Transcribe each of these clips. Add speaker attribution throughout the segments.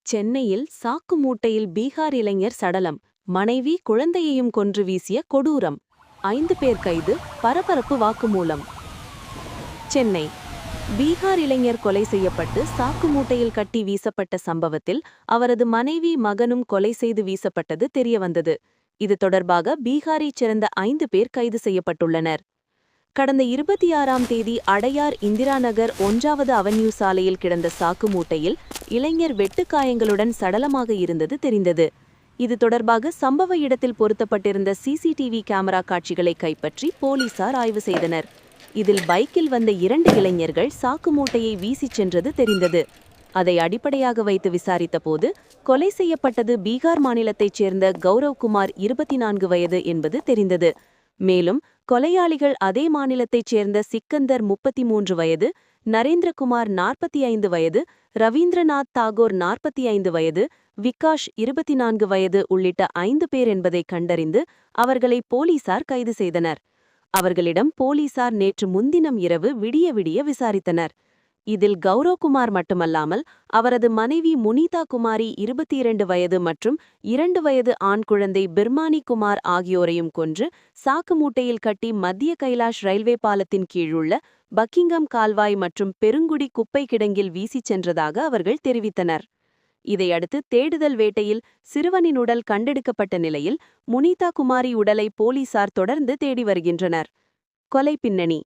Speaker 1: சென்னையில் சாக்கு மூட்டையில் பீகார் இளைஞர் சடலம், மனைவி குழந்தையையும் கொன்று வீசிய கொடூரம். 5 பேர் கைது, பரபரப்பு வாக்குமூலம். சென்னை பீகார் இளைஞர் கொலை செய்யப்பட்டு சாக்கு மூட்டையில் கட்டி வீசப்பட்ட சம்பவத்தில் அவரது மனைவி மகனும் கொலை செய்து வீசப்பட்டது தெரியவந்தது. இது தொடர்பாக பீகாரைச் சேர்ந்த 5 பேர் கைது செய்யப்பட்டுள்ளனர். கடந்த 26ஆம் தேதி அடையார் இந்திரா நகர் 1வது அவென்யூ சாலையில் கிடந்த சாக்கு மூட்டையில் இளைஞர் வெட்டுக்காயங்களுடன் சடலமாக இருந்தது தெரிந்தது. இது தொடர்பாக சம்பவ இடத்தில் பொருத்தப்பட்டிருந்த சிசிடிவி கேமரா காட்சிகளை கைப்பற்றி போலீசார் ஆய்வு செய்தனர். இதில் பைக்கில் வந்த 2 இளைஞர்கள் சாக்கு மூட்டையை வீசிச் சென்றது தெரிந்தது. அதை அடிப்படையாக வைத்து விசாரித்தபோது கொலை செய்யப்பட்டது பீகார் மாநிலத்தைச் சேர்ந்த கௌரவ்குமார் 24 வயது என்பது தெரிந்தது. மேலும் கொலையாளிகள் அதே மாநிலத்தைச் சேர்ந்த சிக்கந்தர் 33 வயது, நரேந்திரகுமார் 45 வயது, ரவீந்திரநாத் தாகூர் 45 வயது, விகாஷ் 24 வயது உள்ளிட்ட 5 பேர் என்பதை கண்டறிந்து அவர்களை போலீசார் கைது செய்தனர். அவர்களிடம் போலீசார் நேற்று முன்தினம் இரவு விடிய விடிய விசாரித்தனர். இதில் கௌரவ்குமார் மட்டுமல்லாமல் அவரது மனைவி முனிதா குமாரி 22 வயது மற்றும் 2 வயது ஆண் குழந்தை பிர்மானி குமார் ஆகியோரையும் கொன்று சாக்கு மூட்டையில் கட்டி மத்திய கைலாஷ் ரயில்வே பாலத்தின் கீழுள்ள பக்கிங்கம் கால்வாய் மற்றும் பெருங்குடி குப்பை கிடங்கில் வீசிச் சென்றதாக அவர்கள் தெரிவித்தனர். இதையடுத்து தேடுதல் வேட்டையில் சிறுவனின் உடல் கண்டெடுக்கப்பட்ட நிலையில் முனிதா குமாரி உடலை போலீசார் தொடர்ந்து தேடி வருகின்றனர். கொலை பின்னணி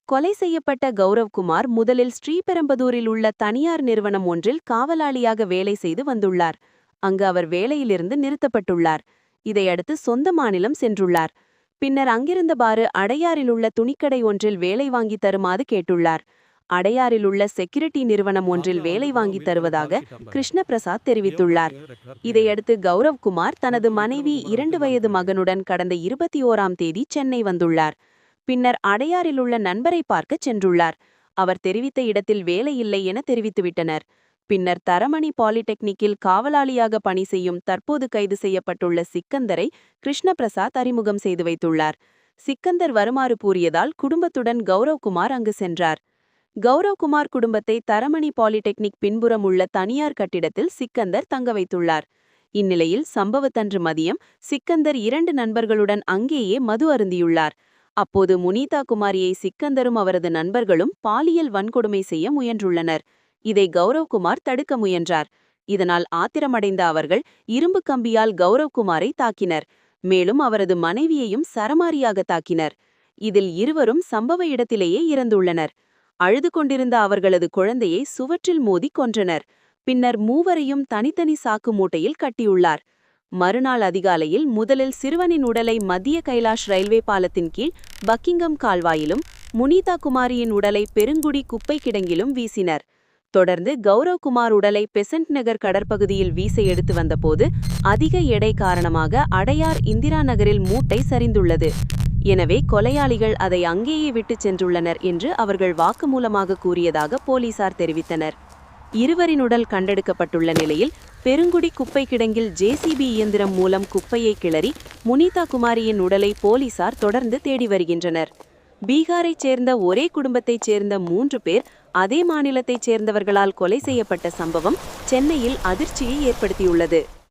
Speaker 1: கொலை செய்யப்பட்ட கௌரவ்குமார் முதலில் ஸ்ரீபெரும்புதூரில் உள்ள தனியார் நிறுவனம் ஒன்றில் காவலாளியாக வேலை செய்து வந்துள்ளார். அங்கு அவர் வேலையிலிருந்து நிறுத்தப்பட்டுள்ளார். இதையடுத்து சொந்த மாநிலம் சென்றுள்ளார். பின்னர் அங்கிருந்தவாறு அடையாறிலுள்ள துணிக்கடை ஒன்றில் வேலை வாங்கி தருமாறு கேட்டுள்ளார். அடையாறிலுள்ள செக்யூரிட்டி நிறுவனம் ஒன்றில் வேலை வாங்கி தருவதாக கிருஷ்ணபிரசாத் தெரிவித்துள்ளார். இதையடுத்து கௌரவ்குமார் தனது மனைவி 2 வயது மகனுடன் கடந்த 21ஆம் தேதி சென்னை வந்துள்ளார். பின்னர் அடையாறிலுள்ள நண்பரை பார்க்க சென்றுள்ளார். அவர் தெரிவித்த இடத்தில் வேலையில்லை என தெரிவித்துவிட்டனர். பின்னர் தரமணி பாலிடெக்னிக்கில் காவலாளியாக பணி செய்யும் தற்போது கைது செய்யப்பட்டுள்ள சிக்கந்தரை கிருஷ்ணபிரசாத் அறிமுகம் செய்து வைத்துள்ளார். சிக்கந்தர் வருமாறு கூறியதால் குடும்பத்துடன் கௌரவ்குமார் அங்கு சென்றார். கௌரவ்குமார் குடும்பத்தை தரமணி பாலிடெக்னிக் பின்புறம் உள்ள தனியார் கட்டிடத்தில் சிக்கந்தர் தங்க வைத்துள்ளார். இந்நிலையில் சம்பவத்தன்று மதியம் சிக்கந்தர் 2 நண்பர்களுடன் அங்கேயே மது அருந்தியுள்ளார். அப்போது முனிதா குமாரியை சிக்கந்தரும் அவரது நண்பர்களும் பாலியல் வன்கொடுமை செய்ய முயன்றுள்ளனர். இதை கௌரவ்குமார் தடுக்க முயன்றார். இதனால் ஆத்திரமடைந்த அவர்கள் இரும்பு கம்பியால் கௌரவ்குமாரை தாக்கினர். மேலும் அவரது மனைவியையும் சரமாரியாக தாக்கினர். இதில் இருவரும் சம்பவ இடத்திலேயே இறந்துள்ளனர். அழுது கொண்டிருந்த அவர்களது குழந்தையை சுவற்றில் மோதி கொன்றனர். பின்னர் மூவரையும் தனித்தனி சாக்கு மூட்டையில் கட்டியுள்ளார். மறுநாள் அதிகாலையில் முதலில் சிறுவனின் உடலை மத்திய கைலாஷ் ரயில்வே பாலத்தின் கீழ் பக்கிங்கம் கால்வாயிலும் முனிதா குமாரியின் உடலை பெருங்குடி குப்பை கிடங்கிலும் வீசினர். தொடர்ந்து கௌரவ்குமார் உடலை பெசன்ட் நகர் கடற்பகுதியில் வீச எடுத்து வந்தபோது அதிக எடை காரணமாக அடையார் இந்திரா நகரில் மூட்டை சரிந்துள்ளது. எனவே கொலையாளிகள் அதை அங்கேயே விட்டுச் சென்றுள்ளனர் என்று அவர்கள் வாக்குமூலமாக கூறியதாக போலீசார் தெரிவித்தனர். இருவரின் உடல் கண்டெடுக்கப்பட்டுள்ள நிலையில் பெருங்குடி குப்பை கிடங்கில் ஜேசிபி இயந்திரம் மூலம் குப்பையை கிளறி முனிதா குமாரியின் உடலை போலீசார் தொடர்ந்து தேடி வருகின்றனர். பீகாரைச் சேர்ந்த ஒரே குடும்பத்தைச் சேர்ந்த 3 பேர் அதே மாநிலத்தைச் சேர்ந்தவர்களால் கொலை செய்யப்பட்ட சம்பவம் சென்னையில் அதிர்ச்சியை ஏற்படுத்தியுள்ளது.